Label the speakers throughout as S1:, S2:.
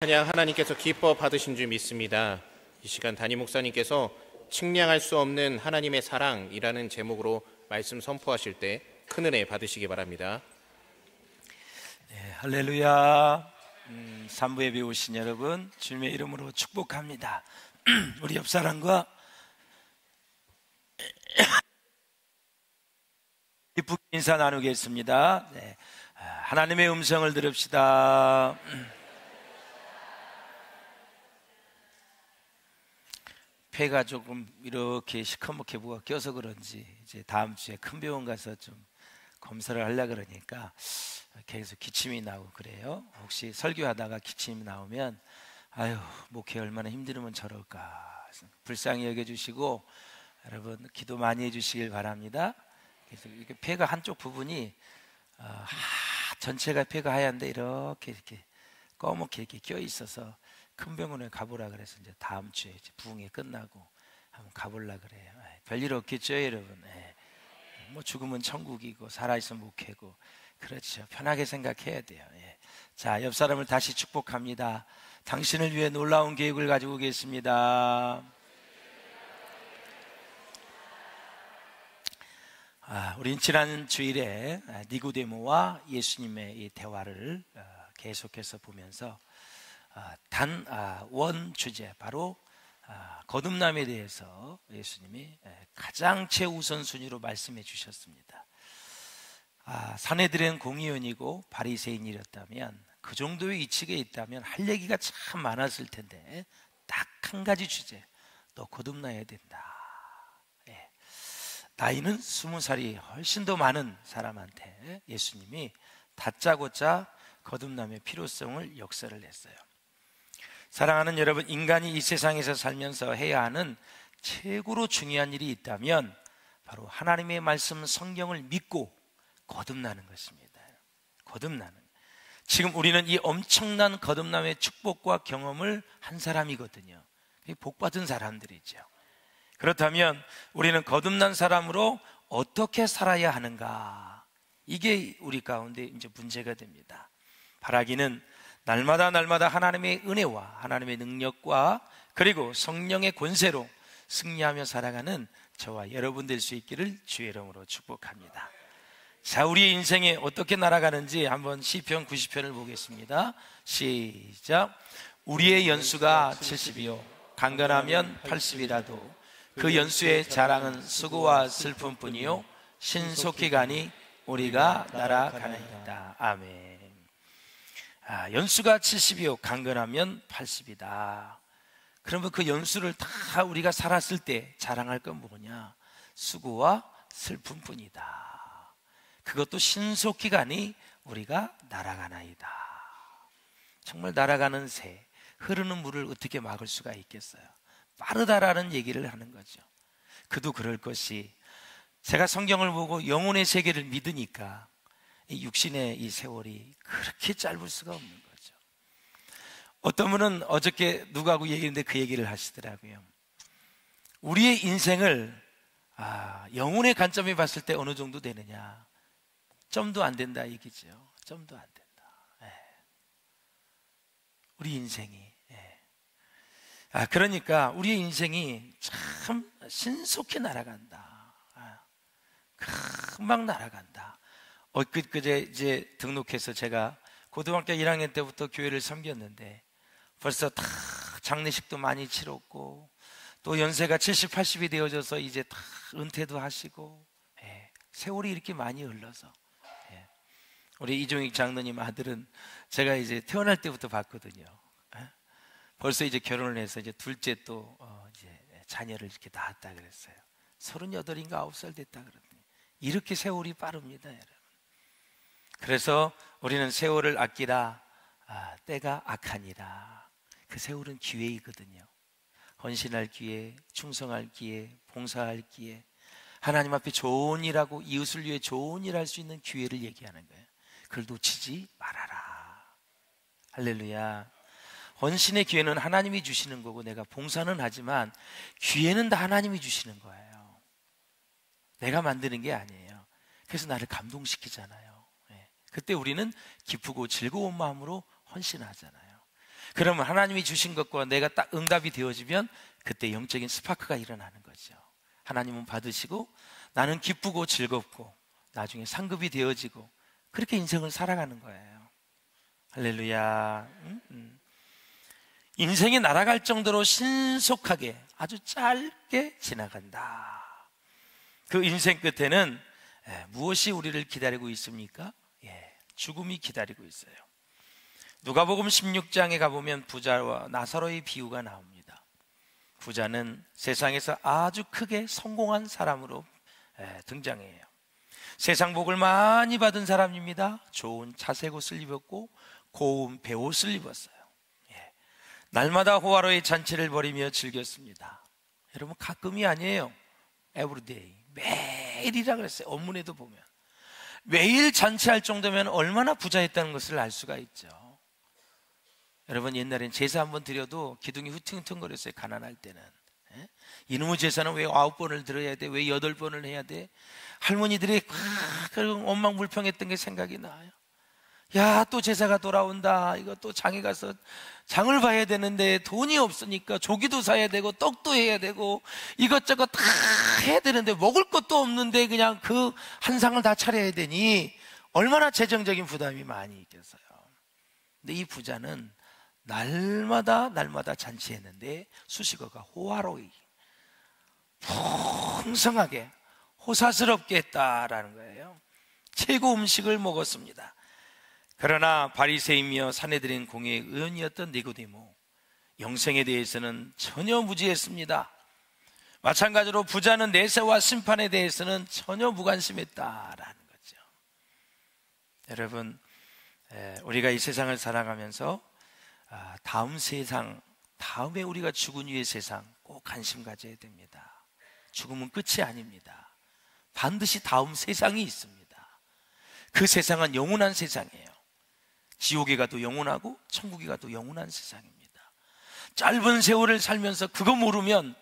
S1: 찬양 하나님께서 기뻐 받으신 줄 믿습니다. 이 시간 담임 목사님께서 측량할 수 없는 하나님의 사랑이라는 제목으로 말씀 선포하실 때 큰 은혜 받으시기 바랍니다.
S2: 네, 할렐루야. 3부 예배 오신 여러분 주님의 이름으로 축복합니다. 우리 옆 사람과 기쁘게 인사 나누겠습니다. 네, 하나님의 음성을 들읍시다. 폐가 조금 이렇게 시커멓게 뭐가 껴서 그런지 이제 다음 주에 큰 병원 가서 좀 검사를 하려고 그러니까 계속 기침이 나오고 그래요. 혹시 설교하다가 기침이 나오면 아유 목회 얼마나 힘들으면 저럴까 불쌍히 여겨주시고 여러분 기도 많이 해주시길 바랍니다. 그래서 이렇게 폐가 한쪽 부분이 전체가 폐가 하얀데 이렇게 검게 이렇게 껴 있어서 큰 병원에 가보라 그래서 이제 다음 주에 이제 부흥회 끝나고 한번 가보려 그래요. 별일 없겠죠, 여러분. 뭐 죽으면 천국이고 살아있으면 목회고 그렇죠. 편하게 생각해야 돼요. 자, 옆 사람을 다시 축복합니다. 당신을 위해 놀라운 계획을 가지고 계십니다. 우린 지난 주일에 니고데모와 예수님의 이 대화를 계속해서 보면서 원 주제 바로 거듭남에 대해서 예수님이 가장 최우선순위로 말씀해 주셨습니다. 사내들은 공의원이고 바리새인이었다면 그 정도의 위치에 있다면 할 얘기가 참 많았을 텐데 딱 한 가지 주제, 너 거듭나야 된다. 나이는 20살이 훨씬 더 많은 사람한테 예수님이 다짜고짜 거듭남의 필요성을 역설을 했어요. 사랑하는 여러분, 인간이 이 세상에서 살면서 해야 하는 최고로 중요한 일이 있다면 바로 하나님의 말씀 성경을 믿고 거듭나는 것입니다. 거듭나는. 지금 우리는 이 엄청난 거듭남의 축복과 경험을 한 사람이거든요. 복받은 사람들이죠. 그렇다면 우리는 거듭난 사람으로 어떻게 살아야 하는가? 이게 우리 가운데 이제 문제가 됩니다. 바라기는 날마다 하나님의 은혜와 하나님의 능력과 그리고 성령의 권세로 승리하며 살아가는 저와 여러분 될 수 있기를 주의 이름으로 축복합니다. 자, 우리의 인생에 어떻게 날아가는지 한번 시편 90편을 보겠습니다. 시작. 우리의 연수가 70이요 강건하면 80이라도 그 연수의 자랑은 수고와 슬픔뿐이요 신속히 가니 우리가 날아가나이다. 아멘. 연수가 70이요 강건하면 80이다. 그러면 그 연수를 다 우리가 살았을 때 자랑할 건 뭐냐? 수고와 슬픔뿐이다. 그것도 신속히 가니 우리가 날아가나이다. 정말 날아가는 새, 흐르는 물을 어떻게 막을 수가 있겠어요? 빠르다라는 얘기를 하는 거죠. 그도 그럴 것이 제가 성경을 보고 영혼의 세계를 믿으니까 이 육신의 이 세월이 그렇게 짧을 수가 없는 거죠. 어떤 분은 어저께 누구하고 얘기했는데 그 얘기를 하시더라고요. 우리의 인생을 영혼의 관점에 봤을 때 어느 정도 되느냐? 점도 안 된다 얘기죠. 점도 안 된다. 우리 인생이 그러니까 우리의 인생이 참 신속히 날아간다. 금방 날아간다. 그제 이제 등록해서 제가 고등학교 1학년 때부터 교회를 섬겼는데 벌써 다 장례식도 많이 치렀고 또 연세가 70, 80이 되어져서 이제 다 은퇴도 하시고 세월이 이렇게 많이 흘러서 우리 이종익 장로님 아들은 제가 이제 태어날 때부터 봤거든요. 벌써 이제 결혼을 해서 이제 둘째 또 이제 자녀를 이렇게 낳았다 그랬어요. 38인가 9살 됐다 그러더니 이렇게 세월이 빠릅니다, 여러분. 그래서 우리는 세월을 아끼라. 때가 악하니라. 그 세월은 기회이거든요. 헌신할 기회, 충성할 기회, 봉사할 기회, 하나님 앞에 좋은 일하고 이웃을 위해 좋은 일 할 수 있는 기회를 얘기하는 거예요. 그걸 놓치지 말아라. 할렐루야. 헌신의 기회는 하나님이 주시는 거고 내가 봉사는 하지만 기회는 다 하나님이 주시는 거예요. 내가 만드는 게 아니에요. 그래서 나를 감동시키잖아요. 그때 우리는 기쁘고 즐거운 마음으로 헌신하잖아요. 그러면 하나님이 주신 것과 내가 딱 응답이 되어지면 그때 영적인 스파크가 일어나는 거죠. 하나님은 받으시고 나는 기쁘고 즐겁고 나중에 상급이 되어지고 그렇게 인생을 살아가는 거예요. 할렐루야. 인생이 날아갈 정도로 신속하게 아주 짧게 지나간다. 그 인생 끝에는 무엇이 우리를 기다리고 있습니까? 죽음이 기다리고 있어요. 누가복음 16장에 가보면 부자와 나사로의 비유가 나옵니다. 부자는 세상에서 아주 크게 성공한 사람으로 등장해요. 세상 복을 많이 받은 사람입니다. 좋은 차색 옷을 입었고 고운 베옷을 입었어요. 날마다 호화로이 잔치를 벌이며 즐겼습니다. 여러분, 가끔이 아니에요. Everyday, 매일이라 그랬어요. 언문에도 보면 매일 잔치할 정도면 얼마나 부자였다는 것을 알 수가 있죠. 여러분, 옛날엔 제사 한번 드려도 기둥이 후팅후팅거렸어요. 가난할 때는. 이놈의 제사는 왜 9번을 드려야 돼? 왜 8번을 해야 돼? 할머니들이 원망불평했던 게 생각이 나요. 야, 또 제사가 돌아온다. 이거 또 장에 가서 장을 봐야 되는데 돈이 없으니까 조기도 사야 되고 떡도 해야 되고 이것저것 다 해야 되는데 먹을 것도 없는데 그냥 그 한 상을 다 차려야 되니 얼마나 재정적인 부담이 많이 있겠어요. 근데 이 부자는 날마다 잔치했는데 수식어가 호화로이, 풍성하게 호사스럽게 했다라는 거예요. 최고 음식을 먹었습니다. 그러나 바리새이며 사내들인 공회의 의원이었던 니고데모, 영생에 대해서는 전혀 무지했습니다. 마찬가지로 부자는 내세와 심판에 대해서는 전혀 무관심했다라는 거죠. 여러분, 우리가 이 세상을 살아가면서 다음 세상, 다음에 우리가 죽은 후의 세상 꼭 관심 가져야 됩니다. 죽음은 끝이 아닙니다. 반드시 다음 세상이 있습니다. 그 세상은 영원한 세상이에요. 지옥에 가도 영원하고 천국에 가도 영원한 세상입니다. 짧은 세월을 살면서 그거 모르면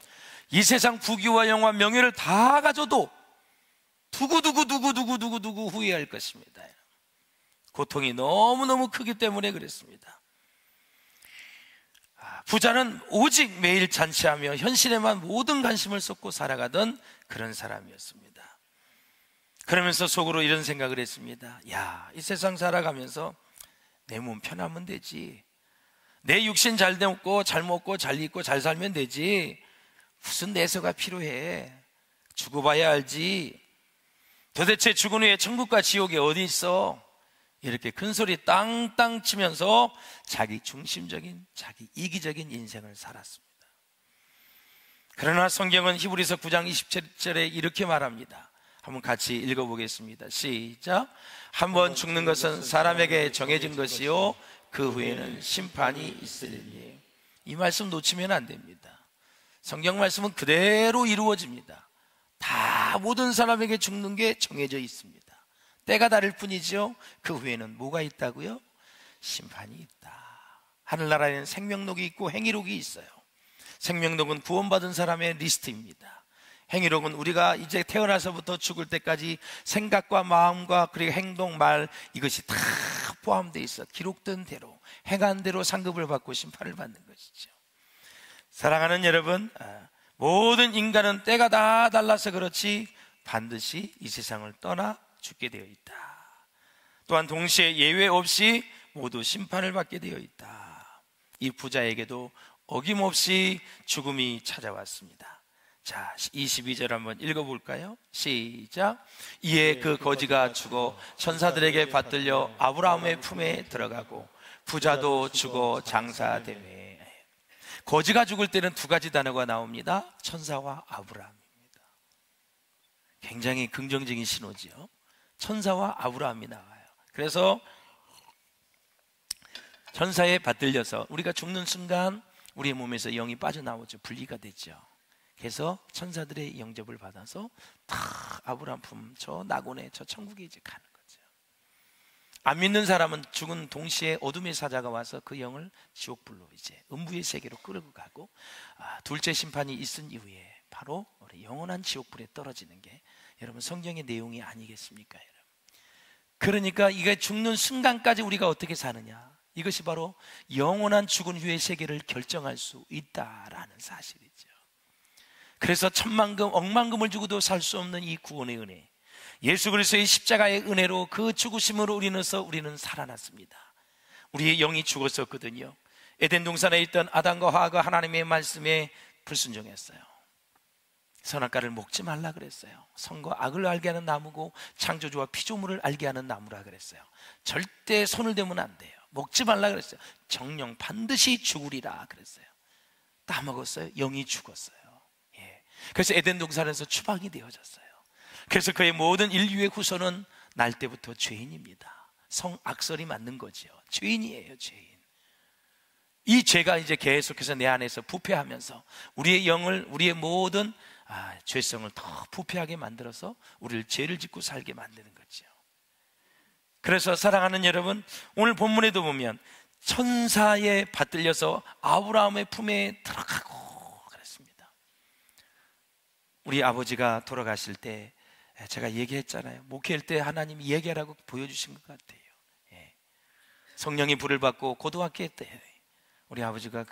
S2: 이 세상 부귀와 영화 명예를 다 가져도 두고 후회할 것입니다. 고통이 너무너무 크기 때문에 그랬습니다. 부자는 오직 매일 잔치하며 현실에만 모든 관심을 쏟고 살아가던 그런 사람이었습니다. 그러면서 속으로 이런 생각을 했습니다. 야, 이 세상 살아가면서 내 몸 편하면 되지. 내 육신 잘 먹고 잘 먹고 잘 입고 잘 살면 되지. 무슨 내세가 필요해. 죽어봐야 알지. 도대체 죽은 후에 천국과 지옥이 어디 있어? 이렇게 큰 소리 땅땅 치면서 자기 중심적인, 자기 이기적인 인생을 살았습니다. 그러나 성경은 히브리서 9장 27절에 이렇게 말합니다. 한번 같이 읽어보겠습니다. 시작. 한번 죽는 것은 사람에게 정해진 것이요 그 후에는 심판이 있으리니. 이 말씀 놓치면 안 됩니다. 성경 말씀은 그대로 이루어집니다. 다 모든 사람에게 죽는 게 정해져 있습니다. 때가 다를 뿐이죠. 그 후에는 뭐가 있다고요? 심판이 있다. 하늘나라에는 생명록이 있고 행위록이 있어요. 생명록은 구원받은 사람의 리스트입니다. 행위록은 우리가 이제 태어나서부터 죽을 때까지 생각과 마음과 그리고 행동, 말, 이것이 다 포함되어 있어. 기록된 대로, 행한 대로 상급을 받고 심판을 받는 것이죠. 사랑하는 여러분, 모든 인간은 때가 다 달라서 그렇지 반드시 이 세상을 떠나 죽게 되어 있다. 또한 동시에 예외 없이 모두 심판을 받게 되어 있다. 이 부자에게도 어김없이 죽음이 찾아왔습니다. 자, 22절 한번 읽어볼까요? 시작. 이에 그 거지가 죽어 천사들에게 받들려 아브라함의 품에 들어가고 부자도 죽어 장사되매. 거지가 죽을 때는 두 가지 단어가 나옵니다. 천사와 아브라함입니다. 굉장히 긍정적인 신호지요. 천사와 아브라함이 나와요. 그래서 천사에 받들려서 우리가 죽는 순간 우리의 몸에서 영이 빠져나오죠. 분리가 되죠. 그래서 천사들의 영접을 받아서 다 아브라함 품, 저 낙원에, 저 천국에 이제 가는 거죠. 안 믿는 사람은 죽은 동시에 어둠의 사자가 와서 그 영을 지옥불로 이제 음부의 세계로 끌고 가고, 둘째 심판이 있은 이후에 바로 우리 영원한 지옥불에 떨어지는 게 여러분 성경의 내용이 아니겠습니까? 여러분. 그러니까 이게 죽는 순간까지 우리가 어떻게 사느냐, 이것이 바로 영원한 죽은 후의 세계를 결정할 수 있다라는 사실이죠. 그래서 천만금 억만금을 주고도 살 수 없는 이 구원의 은혜, 예수 그리스도의 십자가의 은혜로 그 죽으심으로 우리는 살아났습니다. 우리의 영이 죽었었거든요. 에덴 동산에 있던 아담과 하와가 하나님의 말씀에 불순종했어요. 선악과를 먹지 말라 그랬어요. 선과 악을 알게 하는 나무고 창조주와 피조물을 알게 하는 나무라 그랬어요. 절대 손을 대면 안 돼요. 먹지 말라 그랬어요. 정령 반드시 죽으리라 그랬어요. 따먹었어요. 영이 죽었어요. 예. 그래서 에덴 동산에서 추방이 되어졌어요. 그래서 그의 모든 인류의 후손은 날 때부터 죄인입니다. 성악설이 맞는 거죠. 죄인이에요, 죄인. 이 죄가 이제 계속해서 내 안에서 부패하면서 우리의 영을, 우리의 모든 죄성을 더 부패하게 만들어서 우리를 죄를 짓고 살게 만드는 거죠. 그래서 사랑하는 여러분, 오늘 본문에도 보면 천사에 받들려서 아브라함의 품에 들어가고 그랬습니다. 우리 아버지가 돌아가실 때 제가 얘기했잖아요. 목회할 때 하나님이 얘기하라고 보여주신 것 같아요. 예. 성령이 불을 받고 고등학교 때 우리 아버지가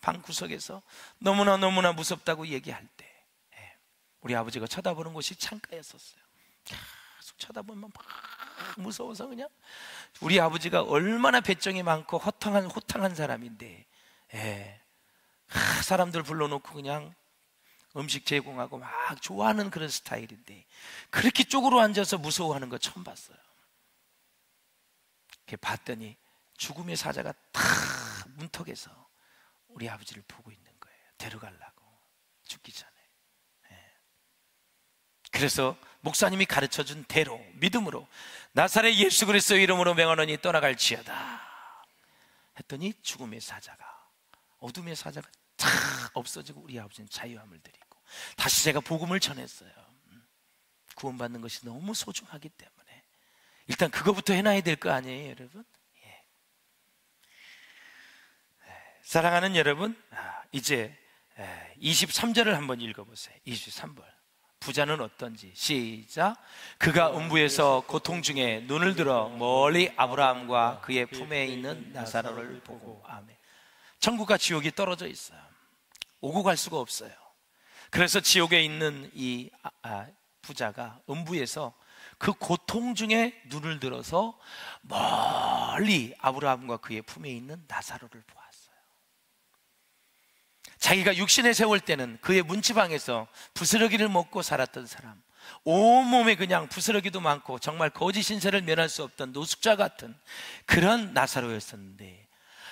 S2: 방구석에서 너무나 무섭다고 얘기할 때 우리 아버지가 쳐다보는 곳이 창가였었어요. 계속 쳐다보면 막 무서워서 그냥 우리 아버지가 얼마나 배정이 많고 호탕한 사람인데 사람들 불러놓고 그냥 음식 제공하고 막 좋아하는 그런 스타일인데 그렇게 쪼그려 앉아서 무서워하는 거 처음 봤어요. 이렇게 봤더니 죽음의 사자가 탁 문턱에서 우리 아버지를 보고 있는 거예요. 데려가려고, 죽기 전에. 그래서 목사님이 가르쳐준 대로 믿음으로 나사렛 예수 그리스도의 이름으로 명하노니 떠나갈지어다 했더니 죽음의 사자가, 어둠의 사자가 탁 없어지고 우리 아버지는 자유함을 드리고 다시 제가 복음을 전했어요. 구원받는 것이 너무 소중하기 때문에 일단 그거부터 해놔야 될 거 아니에요, 여러분? 사랑하는 여러분, 이제 23절을 한번 읽어보세요. 23절. 부자는 어떤지 시작. 그가 음부에서 고통 중에 눈을 들어 멀리 아브라함과 그의 품에 있는 나사로를 보고. 아멘. 천국과 지옥이 떨어져 있어요. 오고 갈 수가 없어요. 그래서 지옥에 있는 이 부자가 음부에서 그 고통 중에 눈을 들어서 멀리 아브라함과 그의 품에 있는 나사로를 보았어요. 자기가 육신의 세월 때는 그의 문지방에서 부스러기를 먹고 살았던 사람, 온몸에 그냥 부스러기도 많고 정말 거짓 신세를 면할 수 없던 노숙자 같은 그런 나사로였었는데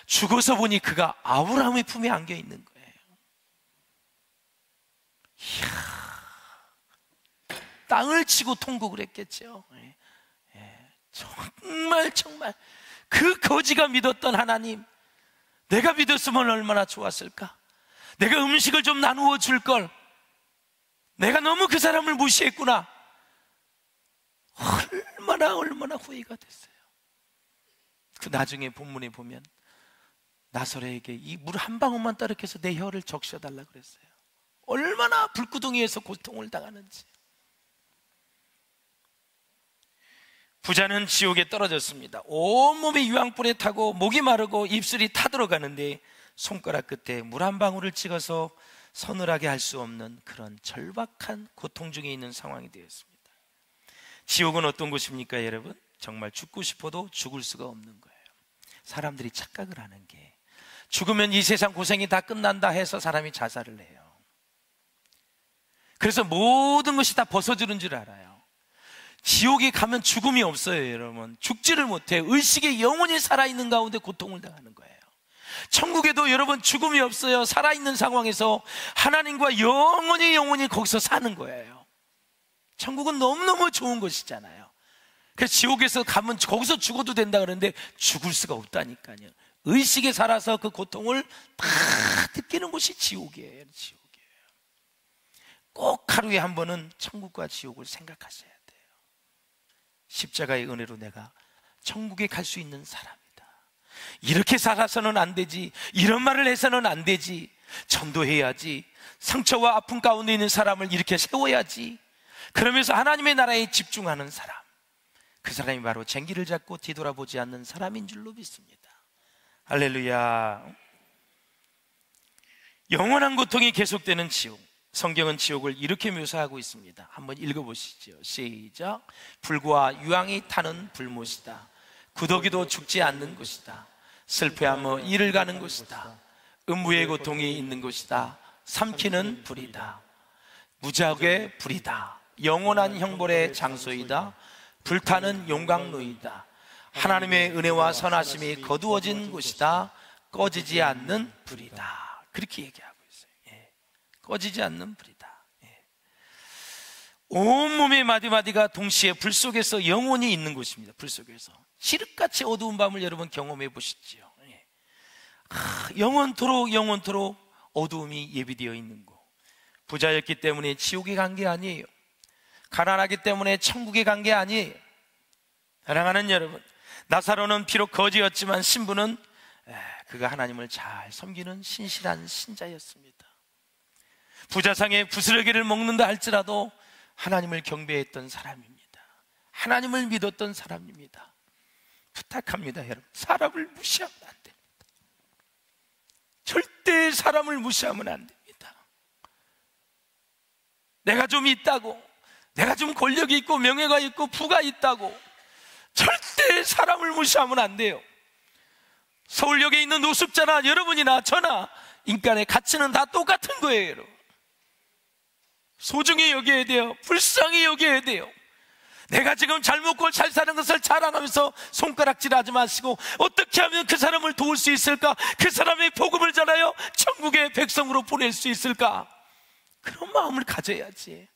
S2: 죽어서 보니 그가 아브라함의 품에 안겨 있는 거예요. 이야, 땅을 치고 통곡을 했겠죠. 정말 그 거지가 믿었던 하나님, 내가 믿었으면 얼마나 좋았을까. 내가 음식을 좀 나누어 줄 걸. 내가 너무 그 사람을 무시했구나. 얼마나 후회가 됐어요. 그 나중에 본문에 보면 나사로에게 이 물 한 방울만 따르켜서 내 혀를 적셔달라 그랬어요. 얼마나 불구덩이에서 고통을 당하는지. 부자는 지옥에 떨어졌습니다. 온몸에 유황불에 타고 목이 마르고 입술이 타들어가는데 손가락 끝에 물 한 방울을 찍어서 서늘하게 할 수 없는 그런 절박한 고통 중에 있는 상황이 되었습니다. 지옥은 어떤 곳입니까, 여러분? 정말 죽고 싶어도 죽을 수가 없는 거예요. 사람들이 착각을 하는 게 죽으면 이 세상 고생이 다 끝난다 해서 사람이 자살을 해요. 그래서 모든 것이 다 벗어지는 줄 알아요. 지옥에 가면 죽음이 없어요, 여러분. 죽지를 못해. 의식에 영원히 살아있는 가운데 고통을 당하는 거예요. 천국에도 여러분 죽음이 없어요. 살아있는 상황에서 하나님과 영원히 거기서 사는 거예요. 천국은 너무너무 좋은 곳이잖아요. 그래서 지옥에서 가면 거기서 죽어도 된다 그러는데 죽을 수가 없다니까요. 의식에 살아서 그 고통을 다 느끼는 곳이 지옥이에요. 꼭 하루에 한 번은 천국과 지옥을 생각하셔야 돼요. 십자가의 은혜로 내가 천국에 갈 수 있는 사람이다. 이렇게 살아서는 안 되지, 이런 말을 해서는 안 되지, 전도해야지, 상처와 아픔 가운데 있는 사람을 이렇게 세워야지, 그러면서 하나님의 나라에 집중하는 사람, 그 사람이 바로 쟁기를 잡고 뒤돌아보지 않는 사람인 줄로 믿습니다. 할렐루야. 영원한 고통이 계속되는 지옥. 성경은 지옥을 이렇게 묘사하고 있습니다. 한번 읽어보시죠. 시작. 불과 유황이 타는 불못이다. 구더기도 죽지 않는 곳이다. 슬퍼하며 이를 가는 곳이다. 음부의 고통이 있는 곳이다. 삼키는 불이다. 무지하게 불이다. 영원한 형벌의 장소이다. 불타는 용광로이다. 하나님의 은혜와 선하심이 거두어진 곳이다. 꺼지지 않는 불이다. 그렇게 얘기하고 있어요. 꺼지지 않는 불이다. 온몸의 마디마디가 동시에 불 속에서 영원히 있는 곳입니다. 불 속에서 칠흑같이 어두운 밤을 여러분 경험해 보시지요. 영원토록 어두움이 예비되어 있는 곳. 부자였기 때문에 지옥에 간 게 아니에요. 가난하기 때문에 천국에 간 게 아니에요. 사랑하는 여러분, 나사로는 비록 거지였지만 신부는 그가 하나님을 잘 섬기는 신실한 신자였습니다. 부자상에 부스러기를 먹는다 할지라도 하나님을 경배했던 사람입니다. 하나님을 믿었던 사람입니다. 부탁합니다, 여러분. 사람을 무시하면 안 됩니다. 절대 사람을 무시하면 안 됩니다. 내가 좀 있다고, 내가 좀 권력이 있고 명예가 있고 부가 있다고 절대 사람을 무시하면 안 돼요. 서울역에 있는 노숙자나 여러분이나 저나 인간의 가치는 다 똑같은 거예요, 여러분. 소중히 여겨야 돼요. 불쌍히 여겨야 돼요. 내가 지금 잘 먹고 잘 사는 것을 자랑하면서 손가락질하지 마시고 어떻게 하면 그 사람을 도울 수 있을까? 그 사람의 복음을 전하여 천국의 백성으로 보낼 수 있을까? 그런 마음을 가져야지.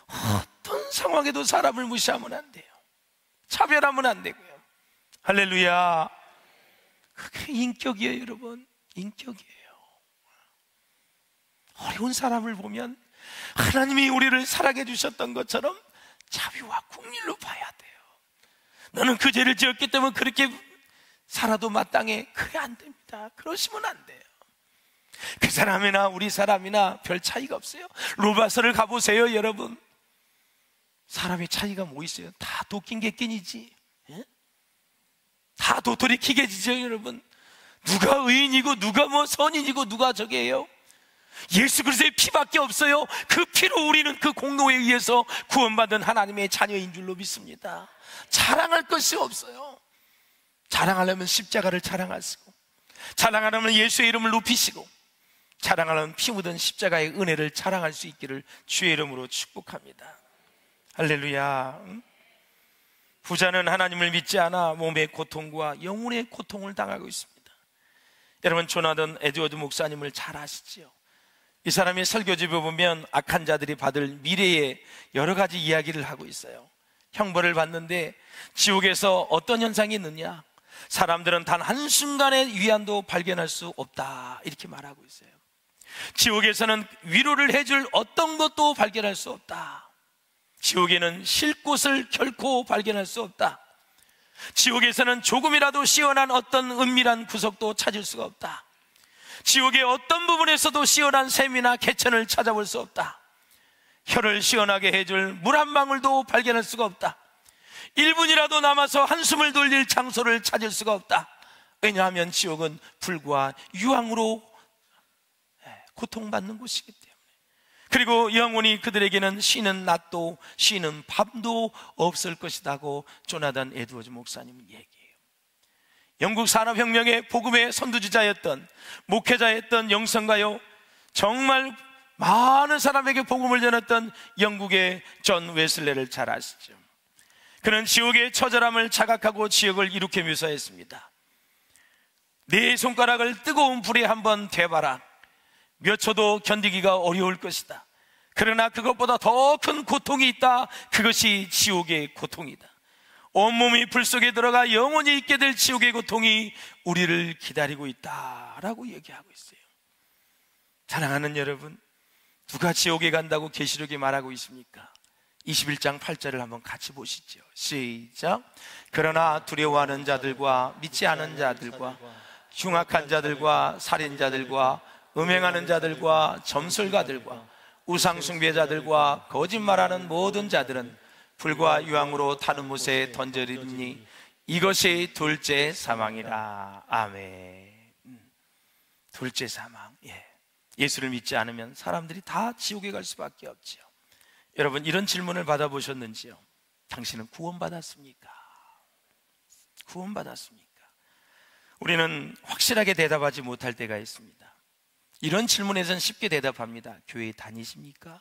S2: 어떤 상황에도 사람을 무시하면 안 돼요. 차별하면 안 되고요. 할렐루야. 그게 인격이에요, 여러분. 인격이에요. 어려운 사람을 보면 하나님이 우리를 사랑해 주셨던 것처럼 자비와 긍휼로 봐야 돼요. 너는 그 죄를 지었기 때문에 그렇게 살아도 마땅해. 그게 안 됩니다. 그러시면 안 돼요. 그 사람이나 우리 사람이나 별 차이가 없어요. 로마서를 가보세요, 여러분. 사람의 차이가 뭐 있어요? 다 도끼인 객끼이지. 다 도토리 키게지죠, 여러분. 누가 의인이고 누가 뭐 선인이고 누가 저게예요? 예수 그리스도의 피밖에 없어요. 그 피로 우리는 그 공로에 의해서 구원받은 하나님의 자녀인 줄로 믿습니다. 자랑할 것이 없어요. 자랑하려면 십자가를 자랑하시고, 자랑하려면 예수의 이름을 높이시고, 자랑하려면 피 묻은 십자가의 은혜를 자랑할 수 있기를 주의 이름으로 축복합니다. 할렐루야. 부자는 하나님을 믿지 않아 몸의 고통과 영혼의 고통을 당하고 있습니다. 여러분, 조나단 에드워드 목사님을 잘 아시지요? 이 사람의 설교집에 보면 악한 자들이 받을 미래의 여러 가지 이야기를 하고 있어요. 형벌을 받는데 지옥에서 어떤 현상이 있느냐? 사람들은 단 한순간의 위안도 발견할 수 없다, 이렇게 말하고 있어요. 지옥에서는 위로를 해줄 어떤 것도 발견할 수 없다. 지옥에는 쉴 곳을 결코 발견할 수 없다. 지옥에서는 조금이라도 시원한 어떤 은밀한 구석도 찾을 수가 없다. 지옥의 어떤 부분에서도 시원한 샘이나 개천을 찾아볼 수 없다. 혀를 시원하게 해줄 물 한 방울도 발견할 수가 없다. 1분이라도 남아서 한숨을 돌릴 장소를 찾을 수가 없다. 왜냐하면 지옥은 불과 유황으로 고통받는 곳이기 때문에. 그리고 영원히 그들에게는 쉬는 낮도 쉬는 밤도 없을 것이라고 조나단 에드워즈 목사님은 얘기해요. 영국 산업혁명의 복음의 선두주자였던, 목회자였던 영성가요, 정말 많은 사람에게 복음을 전했던 영국의 존 웨슬레를 잘 아시죠? 그는 지옥의 처절함을 자각하고 지옥을 이렇게 묘사했습니다. 네 손가락을 뜨거운 불에 한번 대봐라. 몇 초도 견디기가 어려울 것이다. 그러나 그것보다 더 큰 고통이 있다. 그것이 지옥의 고통이다. 온몸이 불 속에 들어가 영원히 있게 될 지옥의 고통이 우리를 기다리고 있다라고 얘기하고 있어요. 사랑하는 여러분, 누가 지옥에 간다고 계시록에 말하고 있습니까? 21장 8절을 한번 같이 보시죠. 시작. 그러나 두려워하는 자들과 믿지 않은 자들과 흉악한 자들과 살인자들과 음행하는 자들과 점술가들과 우상숭배자들과 거짓말하는 모든 자들은 불과 유황으로 타는 못에 던져리니 이것이 둘째 사망이라. 아멘. 둘째 사망. 예수를 믿지 않으면 사람들이 다 지옥에 갈 수밖에 없지요. 여러분, 이런 질문을 받아보셨는지요? 당신은 구원받았습니까? 구원받았습니까? 우리는 확실하게 대답하지 못할 때가 있습니다. 이런 질문에선 쉽게 대답합니다. 교회 다니십니까?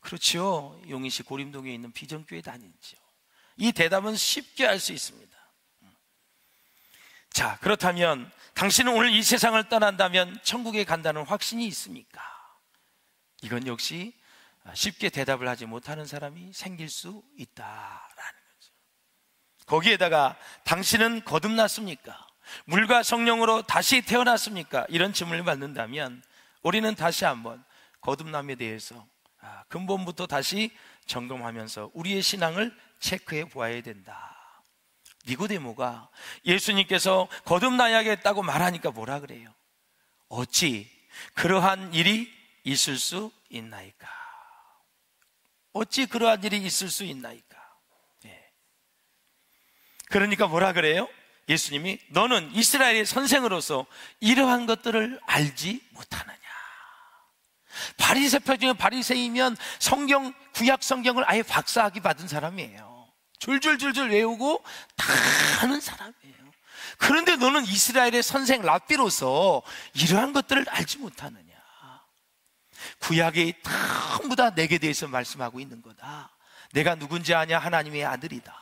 S2: 그렇죠. 용인시 고림동에 있는 비전교회 다니죠. 이 대답은 쉽게 할 수 있습니다. 자, 그렇다면 당신은 오늘 이 세상을 떠난다면 천국에 간다는 확신이 있습니까? 이건 역시 쉽게 대답을 하지 못하는 사람이 생길 수 있다라는 거죠. 거기에다가 당신은 거듭났습니까? 물과 성령으로 다시 태어났습니까? 이런 질문을 받는다면 우리는 다시 한번 거듭남에 대해서 근본부터 다시 점검하면서 우리의 신앙을 체크해 보아야 된다. 니고데모가 예수님께서 거듭나야겠다고 말하니까 뭐라 그래요? 어찌 그러한 일이 있을 수 있나이까? 어찌 그러한 일이 있을 수 있나이까? 그러니까 뭐라 그래요? 예수님이 너는 이스라엘의 선생으로서 이러한 것들을 알지 못하느냐? 바리새파 중에 바리새이면 구약 성경을 아예 박사학위 받은 사람이에요. 줄줄줄줄 외우고 다 아는 사람이에요. 그런데 너는 이스라엘의 선생 랍비로서 이러한 것들을 알지 못하느냐? 구약이 전부 다 내게 대해서 말씀하고 있는 거다. 내가 누군지 아냐? 하나님의 아들이다.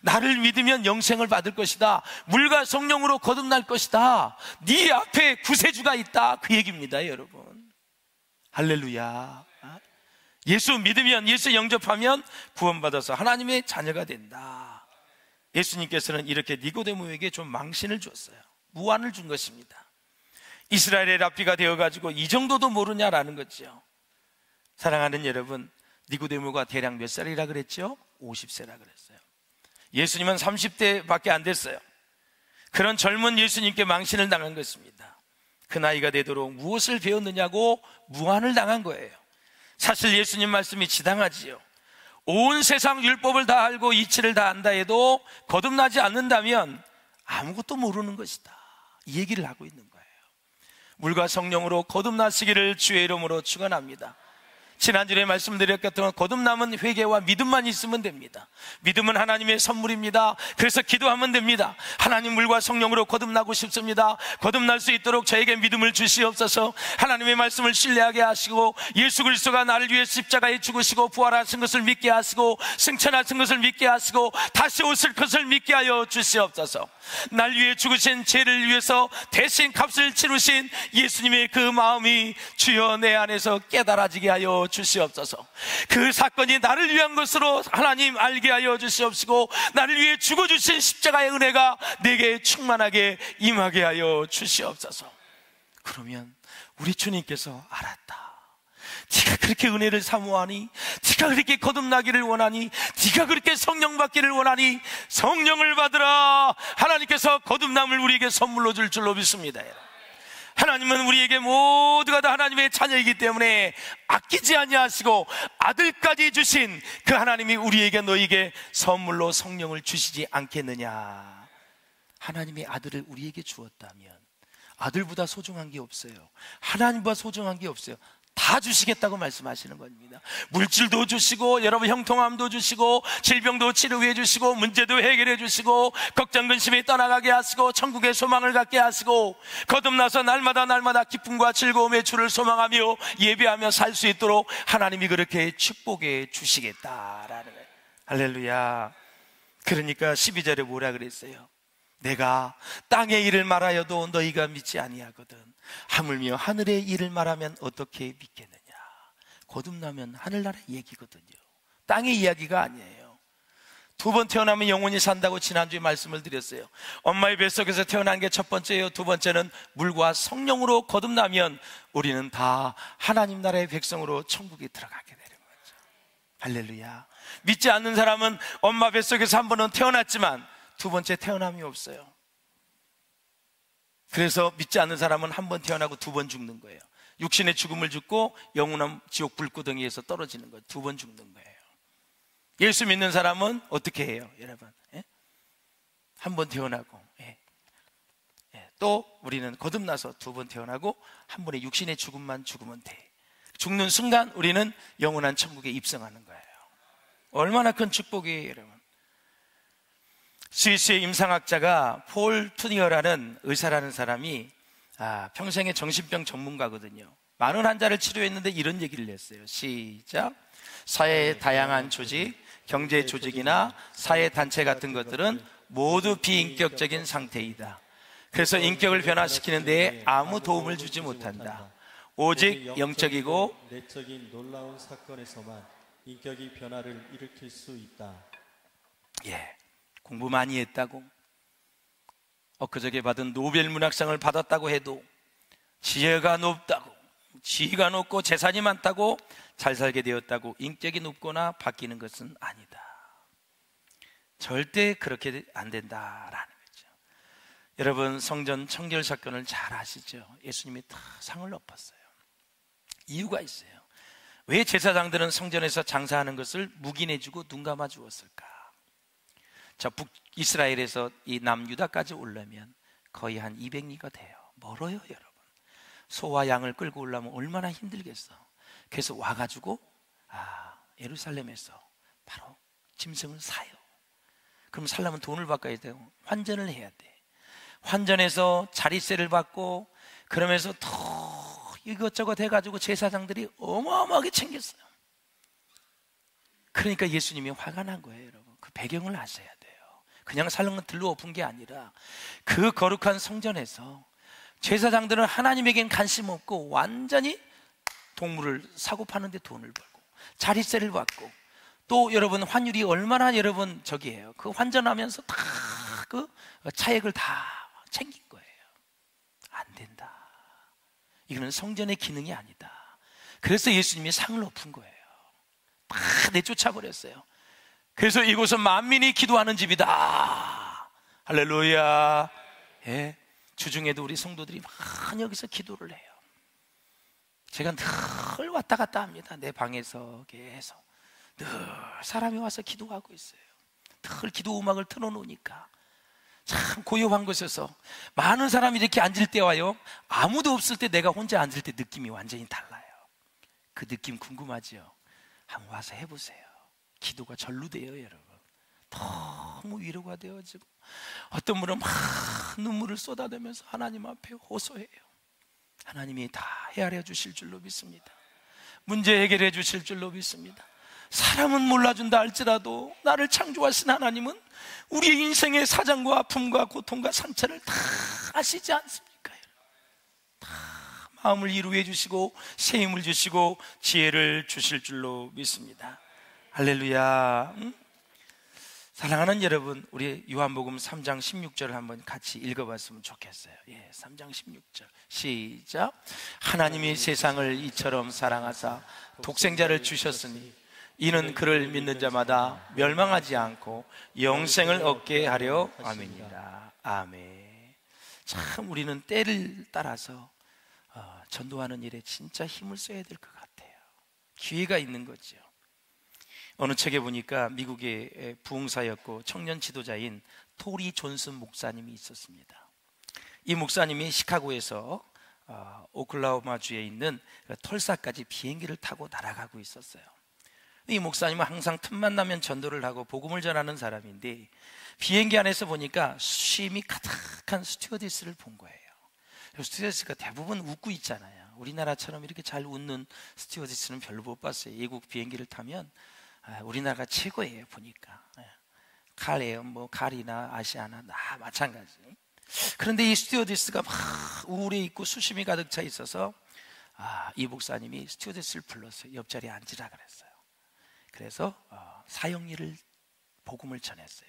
S2: 나를 믿으면 영생을 받을 것이다. 물과 성령으로 거듭날 것이다. 네 앞에 구세주가 있다. 그 얘기입니다, 여러분. 할렐루야. 예수 믿으면, 예수 영접하면 구원받아서 하나님의 자녀가 된다. 예수님께서는 이렇게 니고데모에게 좀 망신을 줬어요. 무안을 준 것입니다. 이스라엘의 랍비가 되어가지고 이 정도도 모르냐라는 거죠. 사랑하는 여러분, 니고데모가 대략 몇 살이라 그랬죠? 50세라 그랬어요. 예수님은 30대밖에 안 됐어요. 그런 젊은 예수님께 망신을 당한 것입니다. 그 나이가 되도록 무엇을 배웠느냐고 무안을 당한 거예요. 사실 예수님 말씀이 지당하지요. 온 세상 율법을 다 알고 이치를 다 안다 해도 거듭나지 않는다면 아무것도 모르는 것이다. 이 얘기를 하고 있는 거예요. 물과 성령으로 거듭나시기를 주의 이름으로 축원합니다. 지난주에 말씀드렸던 거듭남은 회개와 믿음만 있으면 됩니다. 믿음은 하나님의 선물입니다. 그래서 기도하면 됩니다. 하나님, 물과 성령으로 거듭나고 싶습니다. 거듭날 수 있도록 저에게 믿음을 주시옵소서. 하나님의 말씀을 신뢰하게 하시고 예수 그리스도가 나를 위해 십자가에 죽으시고 부활하신 것을 믿게 하시고 승천하신 것을 믿게 하시고 다시 오실 것을 믿게 하여 주시옵소서. 날 위해 죽으신 죄를 위해서 대신 값을 치르신 예수님의 그 마음이 주여 내 안에서 깨달아지게 하여 주시옵소서. 그 사건이 나를 위한 것으로 하나님 알게 하여 주시옵시고 나를 위해 죽어주신 십자가의 은혜가 내게 충만하게 임하게 하여 주시옵소서. 그러면 우리 주님께서 알았다. 네가 그렇게 은혜를 사모하니, 네가 그렇게 거듭나기를 원하니, 네가 그렇게 성령 받기를 원하니 성령을 받으라. 하나님께서 거듭남을 우리에게 선물로 줄 줄로 믿습니다. 하나님은 우리에게 모두가 다 하나님의 자녀이기 때문에 아끼지 아니하시고 아들까지 주신 그 하나님이 우리에게 너에게 선물로 성령을 주시지 않겠느냐. 하나님의 아들을 우리에게 주었다면 아들보다 소중한 게 없어요. 하나님보다 소중한 게 없어요. 다 주시겠다고 말씀하시는 겁니다. 물질도 주시고 여러분 형통함도 주시고 질병도 치료해 주시고 문제도 해결해 주시고 걱정 근심이 떠나가게 하시고 천국의 소망을 갖게 하시고 거듭나서 날마다 기쁨과 즐거움의 주를 소망하며 예배하며 살 수 있도록 하나님이 그렇게 축복해 주시겠다라는 거예요. 할렐루야. 그러니까 12절에 뭐라 그랬어요? 내가 땅의 일을 말하여도 너희가 믿지 아니하거든 하물며 하늘의 일을 말하면 어떻게 믿겠느냐. 거듭나면 하늘나라 얘기거든요. 땅의 이야기가 아니에요. 두 번 태어나면 영원히 산다고 지난주에 말씀을 드렸어요. 엄마의 뱃속에서 태어난 게 첫 번째예요. 두 번째는 물과 성령으로 거듭나면 우리는 다 하나님 나라의 백성으로 천국에 들어가게 되는 거죠. 할렐루야. 믿지 않는 사람은 엄마 뱃속에서 한 번은 태어났지만 두 번째 태어남이 없어요. 그래서 믿지 않는 사람은 한 번 태어나고 두 번 죽는 거예요. 육신의 죽음을 죽고 영원한 지옥 불구덩이에서 떨어지는 거예요. 두 번 죽는 거예요. 예수 믿는 사람은 어떻게 해요, 여러분? 한 번 태어나고, 또 우리는 거듭나서 두 번 태어나고 한 번의 육신의 죽음만 죽으면 돼. 죽는 순간 우리는 영원한 천국에 입성하는 거예요. 얼마나 큰 축복이에요, 여러분. 스위스의 임상학자가 폴 투니어라는 의사라는 사람이 평생의 정신병 전문가거든요. 많은 환자를 치료했는데 이런 얘기를 했어요. 시작. 사회의 다양한 조직, 경제 조직이나 사회 단체 같은 것들은 모두 비인격적인 상태이다. 그래서 인격을 변화시키는 데에 아무 도움을 주지 못한다. 오직 영적이고
S3: 내적인 놀라운 사건에서만 인격이 변화를 일으킬 수 있다.
S2: 공부 많이 했다고, 엊그저께 받은 노벨 문학상을 받았다고 해도, 지혜가 높다고, 지위가 높고 재산이 많다고 잘 살게 되었다고 인격이 높거나 바뀌는 것은 아니다. 절대 그렇게 안 된다라는 거죠. 여러분, 성전 청결 사건을 잘 아시죠? 예수님이 다 상을 엎었어요. 이유가 있어요. 왜 제사장들은 성전에서 장사하는 것을 묵인해주고 눈 감아 주었을까? 자, 북이스라엘에서 이 남유다까지 오려면 거의 한 200리가 돼요. 멀어요, 여러분. 소와 양을 끌고 오려면 얼마나 힘들겠어. 그래서 와가지고 예루살렘에서 바로 짐승을 사요. 그럼 살려면 돈을 바꿔야 돼요. 환전을 해야 돼. 환전해서 자릿세를 받고, 그러면서 더 이것저것 해가지고 제사장들이 어마어마하게 챙겼어요. 그러니까 예수님이 화가 난 거예요, 여러분. 그 배경을 아셔야 돼요. 그냥 살려면 들러 엎은 게 아니라 그 거룩한 성전에서 제사장들은 하나님에겐 관심 없고 완전히 동물을 사고 파는데 돈을 벌고 자릿세를 받고, 또 여러분 환율이 얼마나 여러분 저기예요. 그 환전하면서 다 그 차액을 다 챙긴 거예요. 안 된다. 이거는 성전의 기능이 아니다. 그래서 예수님이 상을 엎은 거예요. 다 내쫓아 버렸어요. 그래서 이곳은 만민이 기도하는 집이다. 할렐루야. 주중에도 우리 성도들이 많이 여기서 기도를 해요. 제가 늘 왔다 갔다 합니다. 내 방에서 계속 늘 사람이 와서 기도하고 있어요. 늘 기도 음악을 틀어놓으니까 참 고요한 곳에서 많은 사람이 이렇게 앉을 때 와요. 아무도 없을 때 내가 혼자 앉을 때 느낌이 완전히 달라요. 그 느낌 궁금하죠? 한번 와서 해보세요. 기도가 절로 돼요, 여러분. 너무 위로가 되어지고, 어떤 분은 막 눈물을 쏟아내면서 하나님 앞에 호소해요. 하나님이 다 헤아려 주실 줄로 믿습니다. 문제 해결해 주실 줄로 믿습니다. 사람은 몰라준다 할지라도 나를 창조하신 하나님은 우리의 인생의 사정과 아픔과 고통과 상처를 다 아시지 않습니까? 다 마음을 이루해 주시고 새 힘을 주시고 지혜를 주실 줄로 믿습니다. 할렐루야. 사랑하는 여러분, 우리 요한복음 3장 16절을 한번 같이 읽어봤으면 좋겠어요. 3장 16절 시작. 하나님이 세상을 이처럼 사랑하사 독생자를 주셨으니 이는 그를 믿는 자마다 멸망하지 않고 영생을 얻게 하려 함이니라. 아멘. 참 우리는 때를 따라서 전도하는 일에 진짜 힘을 써야 될 것 같아요. 기회가 있는 거죠. 어느 책에 보니까 미국의 부흥사였고 청년 지도자인 토리 존슨 목사님이 있었습니다. 이 목사님이 시카고에서 오클라호마주에 있는 털사까지 비행기를 타고 날아가고 있었어요. 이 목사님은 항상 틈만 나면 전도를 하고 복음을 전하는 사람인데, 비행기 안에서 보니까 쉼이 가득한 스튜어디스를 본 거예요. 스튜어디스가 대부분 웃고 있잖아요. 우리나라처럼 이렇게 잘 웃는 스튜어디스는 별로 못 봤어요. 외국 비행기를 타면 우리나라가 최고예요. 보니까 칼이에요. 뭐 칼이나 아시아나 다 마찬가지. 그런데 이 스튜어디스가 막 우울해 있고 수심이 가득 차 있어서 이 목사님이 스튜어디스를 불러서 옆자리에 앉으라 그랬어요. 그래서 사형리를 복음을 전했어요.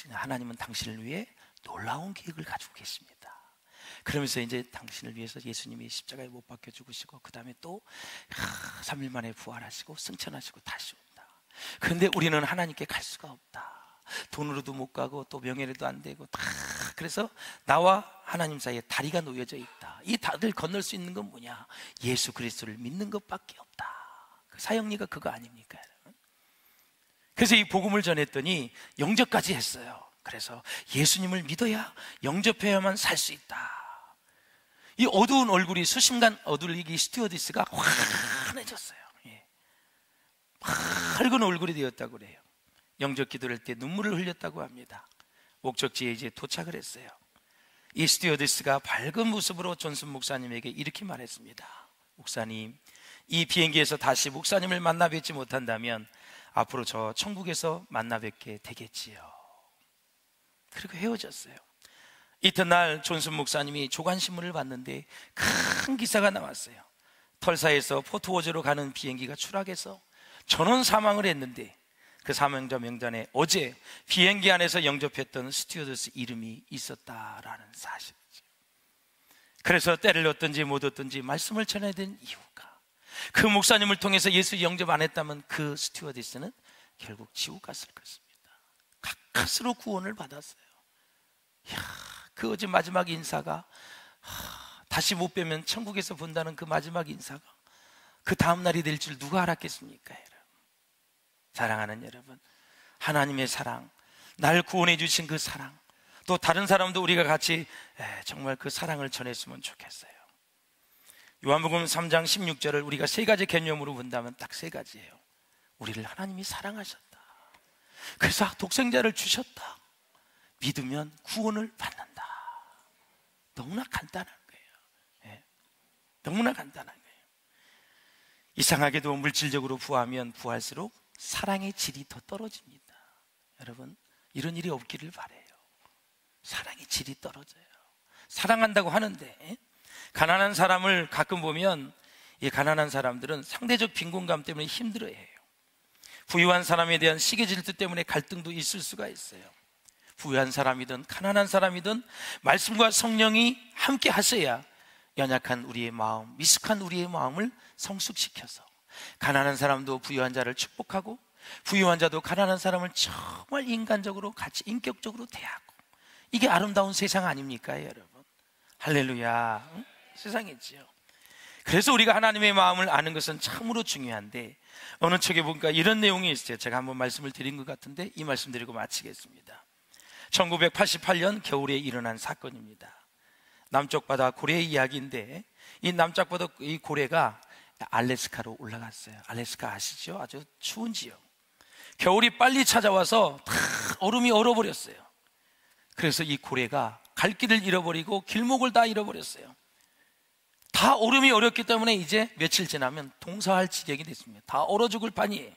S2: 하나님은 당신을 위해 놀라운 계획을 가지고 계십니다. 그러면서 이제 당신을 위해서 예수님이 십자가에 못 박혀 죽으시고, 그 다음에 또 3일 만에 부활하시고 승천하시고 다시 온다. 그런데 우리는 하나님께 갈 수가 없다. 돈으로도 못 가고 또 명예로도 안 되고 다. 그래서 나와 하나님 사이에 다리가 놓여져 있다. 이 다리를 건널 수 있는 건 뭐냐? 예수 그리스도를 믿는 것밖에 없다. 사형리가 그거 아닙니까? 그래서 이 복음을 전했더니 영접까지 했어요. 그래서 예수님을 믿어야 영접해야만 살 수 있다. 이 어두운 얼굴이 수십간 어두르기 스튜어디스가 환해졌어요. 예. 밝은 얼굴이 되었다고 그래요. 영접 기도를 할 때 눈물을 흘렸다고 합니다. 목적지에 이제 도착을 했어요. 이 스튜어디스가 밝은 모습으로 존슨 목사님에게 이렇게 말했습니다. 목사님, 이 비행기에서 다시 목사님을 만나 뵙지 못한다면 앞으로 저 천국에서 만나 뵙게 되겠지요. 그리고 헤어졌어요. 이튿날 존슨 목사님이 조간신문을 봤는데 큰 기사가 나왔어요. 털사에서 포트워즈로 가는 비행기가 추락해서 전원 사망을 했는데 그 사망자 명단에 어제 비행기 안에서 영접했던 스튜어디스 이름이 있었다라는 사실이죠. 그래서 때를 얻든지 못 얻든지 말씀을 전해야 된 이유가, 그 목사님을 통해서 예수 영접 안 했다면 그 스튜어디스는 결국 지옥 갔을 것입니다. 가까스로 구원을 받았어요. 이야, 그 어제 마지막 인사가 다시 못 뵈면 천국에서 본다는 그 마지막 인사가 그 다음 날이 될 줄 누가 알았겠습니까? 여러분, 사랑하는 여러분, 하나님의 사랑, 날 구원해 주신 그 사랑, 또 다른 사람도 우리가 같이 정말 그 사랑을 전했으면 좋겠어요. 요한복음 3장 16절을 우리가 세 가지 개념으로 본다면 딱 세 가지예요. 우리를 하나님이 사랑하셨다, 그래서 독생자를 주셨다, 믿으면 구원을 받는다. 너무나 간단한 거예요. 예. 너무나 간단한 거예요. 이상하게도 물질적으로 부하면 부할수록 사랑의 질이 더 떨어집니다. 여러분, 이런 일이 없기를 바라요. 사랑의 질이 떨어져요. 사랑한다고 하는데 가난한 사람을 가끔 보면 이 가난한 사람들은 상대적 빈곤감 때문에 힘들어해요. 부유한 사람에 대한 시기 질투 때문에 갈등도 있을 수가 있어요. 부유한 사람이든 가난한 사람이든 말씀과 성령이 함께 하셔야 연약한 우리의 마음, 미숙한 우리의 마음을 성숙시켜서 가난한 사람도 부유한 자를 축복하고 부유한 자도 가난한 사람을 정말 인간적으로 같이 인격적으로 대하고, 이게 아름다운 세상 아닙니까 여러분? 할렐루야. 응? 세상이지요. 그래서 우리가 하나님의 마음을 아는 것은 참으로 중요한데, 어느 책에 보니까 이런 내용이 있어요. 제가 한번 말씀을 드린 것 같은데 이 말씀 드리고 마치겠습니다. 1988년 겨울에 일어난 사건입니다. 남쪽 바다 고래 이야기인데, 이 남쪽 바다 이 고래가 알래스카로 올라갔어요. 알래스카 아시죠? 아주 추운 지역. 겨울이 빨리 찾아와서 다 얼음이 얼어버렸어요. 그래서 이 고래가 갈 길을 잃어버리고 길목을 다 잃어버렸어요. 다 얼음이 얼었기 때문에 이제 며칠 지나면 동사할 지경이 됐습니다. 다 얼어 죽을 판이에요.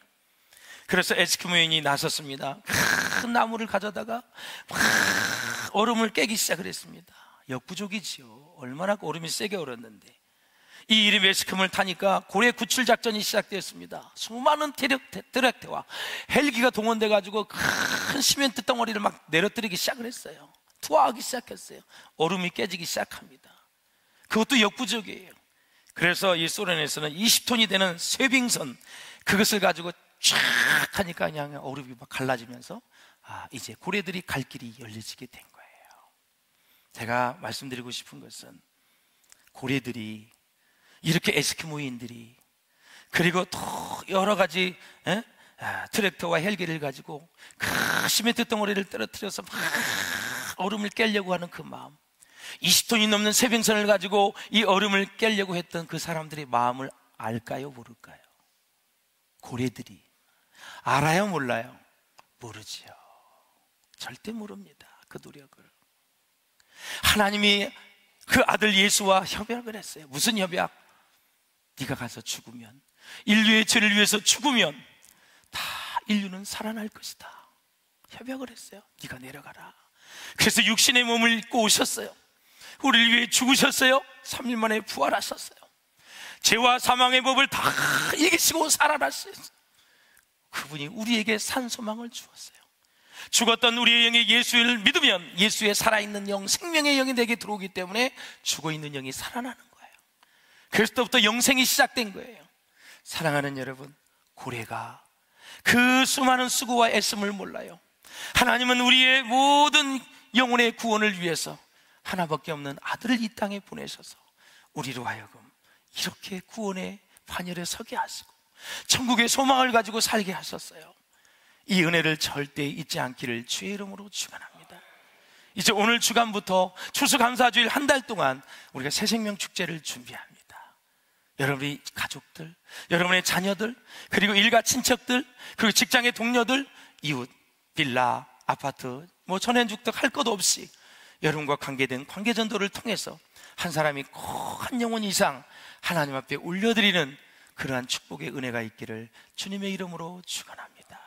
S2: 그래서 에스키모인이 나섰습니다. 큰 나무를 가져다가 얼음을 깨기 시작을 했습니다. 역부족이지요. 얼마나 얼음이 세게 얼었는데, 이 이름 에스키모를 타니까 고래 구출 작전이 시작되었습니다. 수많은 트랙터와 헬기가 동원돼 가지고 큰 시멘트 덩어리를 막 내려뜨리기 시작을 했어요. 투하하기 시작했어요. 얼음이 깨지기 시작합니다. 그것도 역부족이에요. 그래서 이 소련에서는 20톤이 되는 쇠빙선, 그것을 가지고 쫙 하니까 그냥 얼음이 막 갈라지면서 이제 고래들이 갈 길이 열려지게 된 거예요. 제가 말씀드리고 싶은 것은, 고래들이 이렇게 에스키모인들이, 그리고 또 여러 가지 트랙터와 헬기를 가지고 그 시멘트 덩어리를 떨어뜨려서 막 얼음을 깨려고 하는 그 마음, 20톤이 넘는 쇠빙선을 가지고 이 얼음을 깨려고 했던 그 사람들의 마음을 알까요, 모를까요? 고래들이 알아요, 몰라요? 모르지요. 절대 모릅니다. 그 노력을. 하나님이 그 아들 예수와 협약을 했어요. 무슨 협약? 네가 가서 죽으면, 인류의 죄를 위해서 죽으면 다 인류는 살아날 것이다. 협약을 했어요. 네가 내려가라. 그래서 육신의 몸을 입고 오셨어요. 우리를 위해 죽으셨어요. 3일 만에 부활하셨어요. 죄와 사망의 법을 다 이기시고 살아나셨어요. 그분이 우리에게 산소망을 주었어요. 죽었던 우리의 영이 예수를 믿으면 예수의 살아있는 영, 생명의 영이 내게 들어오기 때문에 죽어있는 영이 살아나는 거예요. 그래서부터 영생이 시작된 거예요. 사랑하는 여러분, 고래가 그 수많은 수고와 애씀을 몰라요. 하나님은 우리의 모든 영혼의 구원을 위해서 하나밖에 없는 아들을 이 땅에 보내셔서 우리로 하여금 이렇게 구원의 반열에 서게 하시고 천국의 소망을 가지고 살게 하셨어요. 이 은혜를 절대 잊지 않기를 주의 이름으로 축원합니다. 이제 오늘 주간부터 추수감사주일 한 달 동안 우리가 새생명 축제를 준비합니다. 여러분의 가족들, 여러분의 자녀들, 그리고 일가 친척들, 그리고 직장의 동료들, 이웃, 빌라, 아파트, 천연죽덕 할 것 없이 여러분과 관계된 관계전도를 통해서 한 사람이 꼭 한 영혼 이상 하나님 앞에 올려드리는 그러한 축복의 은혜가 있기를 주님의 이름으로 축원합니다.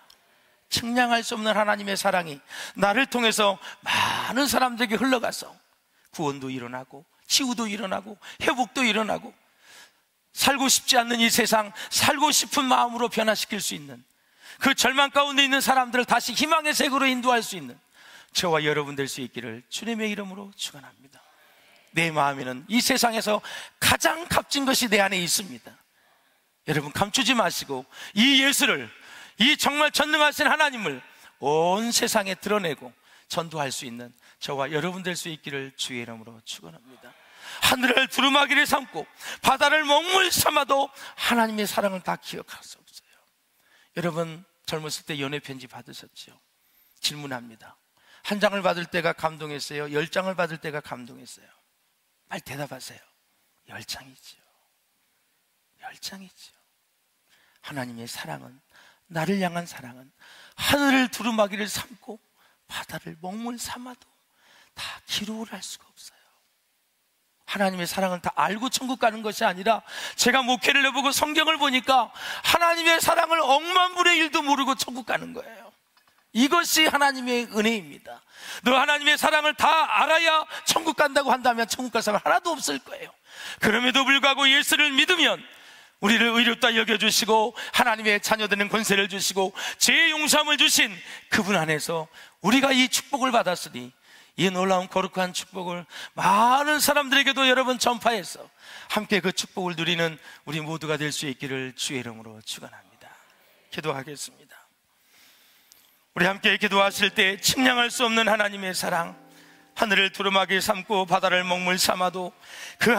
S2: 측량할 수 없는 하나님의 사랑이 나를 통해서 많은 사람들에게 흘러가서 구원도 일어나고 치유도 일어나고 회복도 일어나고 살고 싶지 않는 이 세상 살고 싶은 마음으로 변화시킬 수 있는, 그 절망 가운데 있는 사람들을 다시 희망의 색으로 인도할 수 있는 저와 여러분 될 수 있기를 주님의 이름으로 축원합니다. 내 마음에는 이 세상에서 가장 값진 것이 내 안에 있습니다. 여러분 감추지 마시고 이 예수를, 이 정말 전능하신 하나님을 온 세상에 드러내고 전도할 수 있는 저와 여러분 될 수 있기를 주의 이름으로 축원합니다. 하늘을 두루마기를 삼고 바다를 먹물 삼아도 하나님의 사랑을 다 기억할 수 없어요. 여러분 젊었을 때 연애 편지 받으셨죠? 질문합니다. 한 장을 받을 때가 감동했어요? 10장을 받을 때가 감동했어요? 빨리 대답하세요. 10장이죠. 10장이죠. 하나님의 사랑은, 나를 향한 사랑은 하늘을 두루마기를 삼고 바다를 먹물 삼아도 다 기록을 할 수가 없어요. 하나님의 사랑을 다 알고 천국 가는 것이 아니라, 제가 목회를 해보고 성경을 보니까 하나님의 사랑을 억만분의 1도 모르고 천국 가는 거예요. 이것이 하나님의 은혜입니다. 너 하나님의 사랑을 다 알아야 천국 간다고 한다면 천국 갈 사람 하나도 없을 거예요. 그럼에도 불구하고 예수를 믿으면 우리를 의롭다 여겨주시고 하나님의 자녀되는 권세를 주시고 죄의 용서함을 주신 그분 안에서 우리가 이 축복을 받았으니, 이 놀라운 거룩한 축복을 많은 사람들에게도 여러분 전파해서 함께 그 축복을 누리는 우리 모두가 될 수 있기를 주의 이름으로 축원합니다. 기도하겠습니다. 우리 함께 기도하실 때 측량할 수 없는 하나님의 사랑, 하늘을 두루마기 삼고 바다를 먹물 삼아도 그